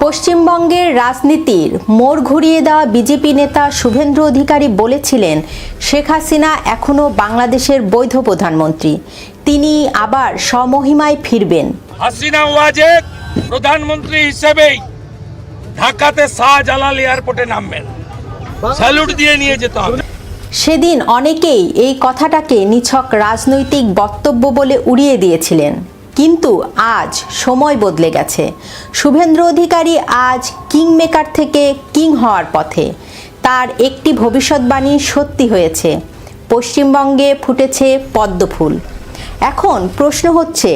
পশ্চিমবঙ্গের রাজনীতির মোড় ঘুরিয়ে দেওয়া বিজেপি নেতা শুভেন্দু অধিকারী বলেছিলেন, শেখ হাসিনা এখনো বাংলাদেশের বৈধ প্রধানমন্ত্রী, তিনি আবার স্বমহিমায় ফিরবেন। হাসিনা ওয়াজেদ প্রধানমন্ত্রী হিসেবেই ঢাকাতে শাহজালাল এয়ারপোর্টে নামবেন, স্যালুট দিয়ে নিয়ে যেতে হবে। সেদিন অনেকেই এই কথাটাকে নিছক রাজনৈতিক বক্তব্য বলে উড়িয়ে দিয়েছিলেন, কিন্তু আজ সময় বদলে গেছে। শুভেন্দু অধিকারী আজ কিংমেকার থেকে কিং হওয়ার পথে। তার একটি ভবিষ্যৎবাণী সত্যি হয়েছে, পশ্চিমবঙ্গে ফুটেছে পদ্মফুল। এখন প্রশ্ন হচ্ছে,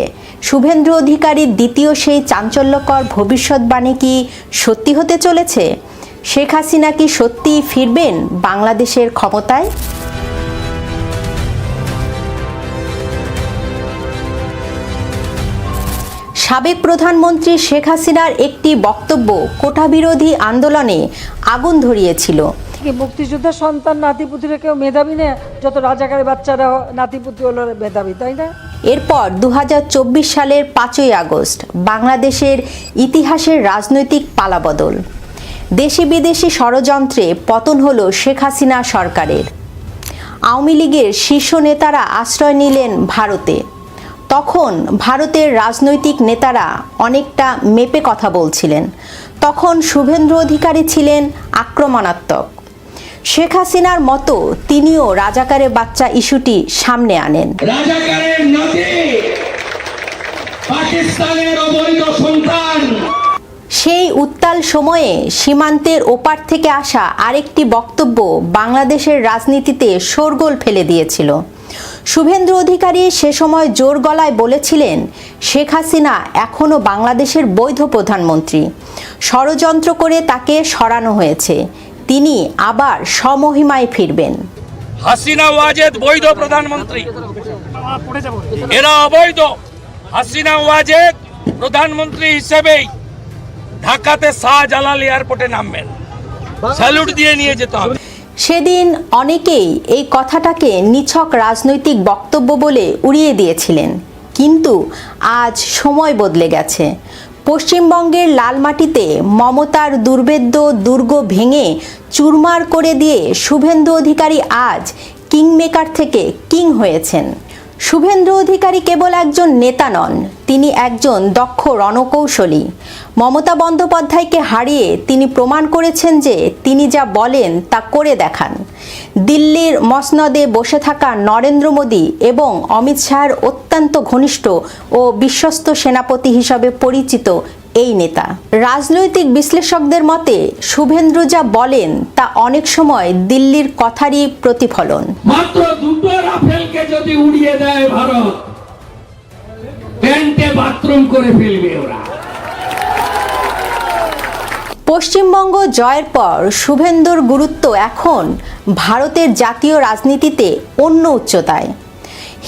শুভেন্দু অধিকারীর দ্বিতীয় সেই চাঞ্চল্যকর ভবিষ্যৎবাণী কি সত্যি হতে চলেছে? শেখ হাসিনা কি সত্যিই ফিরবেন বাংলাদেশের ক্ষমতায়? সাবেক প্রধানমন্ত্রী শেখ হাসিনার একটি বক্তব্য কোটা বিরোধী আন্দোলনে আগুন ধরিয়েছিল। মুক্তিযোদ্ধার সন্তান নাতিপুতিরা কেউ মেধাবী না, যত রাজাকারের বাচ্চারা নাতিপুতি হলো মেধাবী, তাই না? এরপর 2024 সালের 5ই আগস্ট বাংলাদেশের ইতিহাসের রাজনৈতিক পালাবদল। দেশি বিদেশি ষড়যন্ত্রে পতন হলো শেখ হাসিনা সরকারের। আওয়ামী লীগের শীর্ষ নেতারা আশ্রয় নিলেন ভারতে। তখন ভারতের রাজনৈতিক নেতারা অনেকটা মেপে কথা বলছিলেন। তখন শুভেন্দু অধিকারী ছিলেন আক্রমণাত্মক। শেখ হাসিনার মতো তিনিও রাজাকারের বাচ্চা ইস্যুটি সামনে আনেন। রাজাকারের নাতি, পাকিস্তানের অবৈধ সন্তান। সেই উত্তাল সময়ে সীমান্তের ওপার থেকে আসা আরেকটি বক্তব্য বাংলাদেশের রাজনীতিতে শোরগোল ফেলে দিয়েছিল। শুভেন্দু অধিকারী সে সময় জোর গলায় বলেছিলেন, শেখ হাসিনা এখনো বাংলাদেশের বৈধ প্রধানমন্ত্রী, ষড়যন্ত্র করে তাকে সরানো হয়েছে, তিনি আবার স্বমহিমায় ফিরবেন। হাসিনা ওয়াজেদ বৈধ প্রধানমন্ত্রী, এরা অবৈধ। হাসিনা ওয়াজেদ প্রধানমন্ত্রী হিসেবেই ঢাকাতে শাহজালাল এয়ারপোর্টে নামবেন, স্যালুট দিয়ে নিয়ে যেতে হবে। সেদিন অনেকেই এই কথাটাকে নিছক রাজনৈতিক বক্তব্য বলে উড়িয়ে দিয়েছিলেন, কিন্তু আজ সময় বদলে গেছে। পশ্চিমবঙ্গের লালমাটিতে মমতার দুর্ভেদ্য দুর্গ ভেঙে চুরমার করে দিয়ে শুভেন্দু অধিকারী আজ কিংমেকার থেকে কিং হয়েছেন। শুভেন্দু অধিকারী কেবল একজন নেতা নন, তিনি একজন দক্ষ রণকৌশলী। মমতা বন্দ্যোপাধ্যায়কে হারিয়ে তিনি প্রমাণ করেছেন যে তিনি যা বলেন তা করে দেখান। দিল্লির মসনদে বসে থাকা নরেন্দ্র মোদী এবং অমিত শাহের অত্যন্ত ঘনিষ্ঠ ও বিশ্বস্ত সেনাপতি হিসাবে পরিচিত এই নেতা। রাজনৈতিক বিশ্লেষকদের মতে শুভেন্দু যা বলেন তা অনেক সময় দিল্লির কথারই প্রতিফলন। মাত্র দুটো রাফেলকে যদি উড়িয়ে দেয় ভারত, প্যান্টে বাথরুম করে ফেলবে ওরা। পশ্চিমবঙ্গ জয়ের পর শুভেন্দুর গুরুত্ব এখন ভারতের জাতীয় রাজনীতিতে অন্য উচ্চতায়।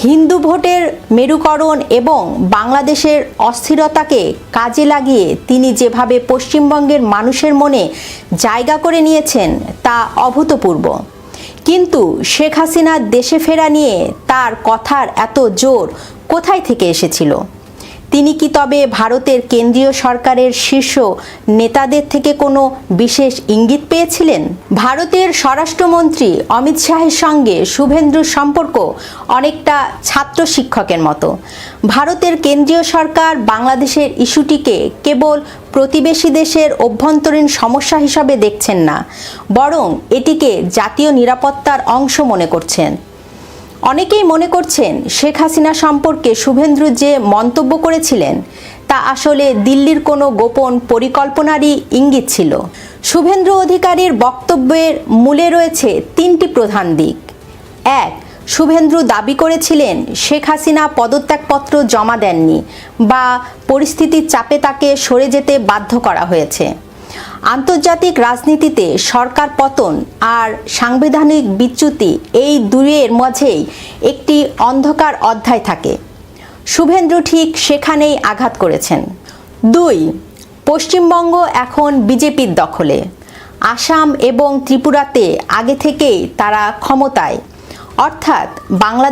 হিন্দু ভোটের মেরুকরণ এবং বাংলাদেশের অস্থিরতাকে কাজে লাগিয়ে তিনি যেভাবে পশ্চিমবঙ্গের মানুষের মনে জায়গা করে নিয়েছেন তা অভূতপূর্ব। কিন্তু শেখ হাসিনার দেশে ফেরা নিয়ে তার কথার এত জোর কোথায় থেকে এসেছিল? তিনি কি তবে ভারতের কেন্দ্রীয় সরকারের শীর্ষ নেতাদের থেকে কোনো বিশেষ ইঙ্গিত পেয়েছিলেন? ভারতের স্বরাষ্ট্রমন্ত্রী অমিত শাহের সঙ্গে শুভেন্দুর সম্পর্ক অনেকটা ছাত্র শিক্ষকের মতো। ভারতের কেন্দ্রীয় সরকার বাংলাদেশের ইস্যুটিকে কেবল প্রতিবেশী দেশের অভ্যন্তরীণ সমস্যা হিসাবে দেখছেন না, বরং এটিকে জাতীয় নিরাপত্তার অংশ মনে করছেন। অনেকেই মনে করছেন শেখ হাসিনা সম্পর্কে শুভেন্দু যে মন্তব্য করেছিলেন তা আসলে দিল্লির কোনো গোপন পরিকল্পনারই ইঙ্গিত ছিল। শুভেন্দু অধিকারীর বক্তব্যের মূলে রয়েছে তিনটি প্রধান দিক। এক, শুভেন্দু দাবি করেছিলেন শেখ হাসিনা পদত্যাগপত্র জমা দেননি বা পরিস্থিতির চাপে তাকে সরে যেতে বাধ্য করা হয়েছে। আন্তর্জাতিক রাজনীতিতে সরকার পতন আর সাংবিধানিক বিচ্যুতি, এই দুইয়ের মাঝেই একটি অন্ধকার অধ্যায় থাকে। শুভেন্দু ঠিক সেখানেই আঘাত করেছেন। দুই, পশ্চিমবঙ্গ এখন বিজেপির দখলে। আসাম এবং ত্রিপুরাতে আগে থেকেই তারা ক্ষমতায়, অর্থাৎ বাংলাদেশ